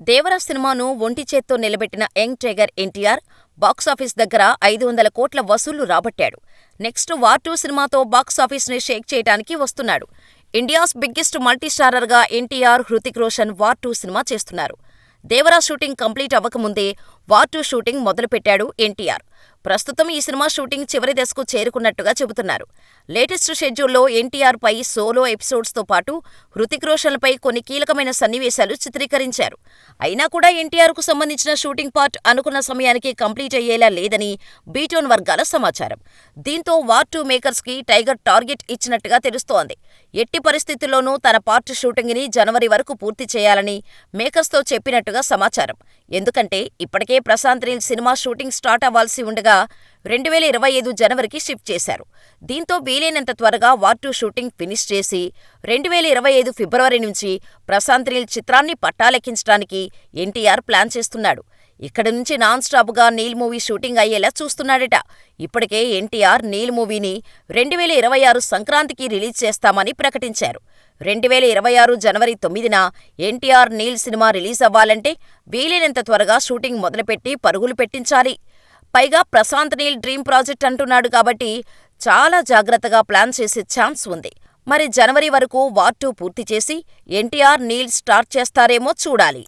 దేవర సినిమాను ఒంటి చేత్తో నిలబెట్టిన యంగ్ టైగర్ ఎన్టీఆర్ బాక్సాఫీస్ దగ్గర 500 కోట్ల వసూళ్లు రాబట్టాడు. నెక్స్ట్ వార్ 2 సినిమాతో బాక్సాఫీస్ని షేక్ చేయడానికి వస్తున్నాడు. ఇండియాస్ బిగ్గెస్ట్ మల్టీస్టారర్గా ఎన్టీఆర్, హృతిక్ రోషన్ వార్ 2 సినిమా చేస్తున్నారు. దేవర షూటింగ్ కంప్లీట్ అవ్వకముందే వార్ 2 షూటింగ్ మొదలుపెట్టాడు ఎన్టీఆర్. ప్రస్తుతం ఈ సినిమా షూటింగ్ చివరి దశకు చేరుకున్నట్టుగా చెబుతున్నారు. లేటెస్ట్ షెడ్యూల్లో ఎన్టీఆర్ పై సోలో ఎపిసోడ్స్తో పాటు హృతిక్ రోషన్లపై కొన్ని కీలకమైన సన్నివేశాలు చిత్రీకరించారు. అయినా కూడా ఎన్టీఆర్కు సంబంధించిన షూటింగ్ పార్ట్ అనుకున్న సమయానికి కంప్లీట్ అయ్యేలా లేదని బీటోన్ వర్గాల సమాచారం. దీంతో వార్ 2 మేకర్స్కి టైగర్ టార్గెట్ ఇచ్చినట్టుగా తెలుస్తోంది. ఎట్టి పరిస్థితుల్లోనూ తన పార్ట్ షూటింగ్ని జనవరి వరకు పూర్తి చేయాలని మేకర్స్తో చెప్పినట్టుగా సమాచారం. ఎందుకంటే ఇప్పటికే Prashanth Neel cinema shooting start అవ్వాల్సి ఉండగా 2025 జనవరికి షిఫ్ట్ చేశారు. దీంతో వీలైనంత త్వరగా వార్ 2 షూటింగ్ ఫినిష్ చేసి 2025 ఫిబ్రవరి నుంచి ప్రశాంత్ నీల్ చిత్రాన్ని పట్టాలెక్కించడానికి ఎన్టీఆర్ ప్లాన్ చేస్తున్నాడు. ఇక్కడి నుంచి నాన్ స్టాప్గా నీల్ మూవీ షూటింగ్ అయ్యేలా చూస్తున్నాడట. ఇప్పటికే ఎన్టీఆర్ నీల్ మూవీని 2026 సంక్రాంతికి రిలీజ్ చేస్తామని ప్రకటించారు. 2026 జనవరి 9న ఎన్టీఆర్ నీల్ సినిమా రిలీజ్ అవ్వాలంటే వీలైనంత త్వరగా షూటింగ్ మొదలుపెట్టి పరుగులు పెట్టించాలి. పైగా ప్రశాంత్ నీల్ డ్రీమ్ ప్రాజెక్ట్ అంటున్నాడు కాబట్టి చాలా జాగ్రత్తగా ప్లాన్ చేసే ఛాన్స్ ఉంది. మరి జనవరి వరకు వార్ 2 పూర్తి చేసి ఎన్టీఆర్ నీల్ స్టార్ట్ చేస్తారేమో చూడాలి.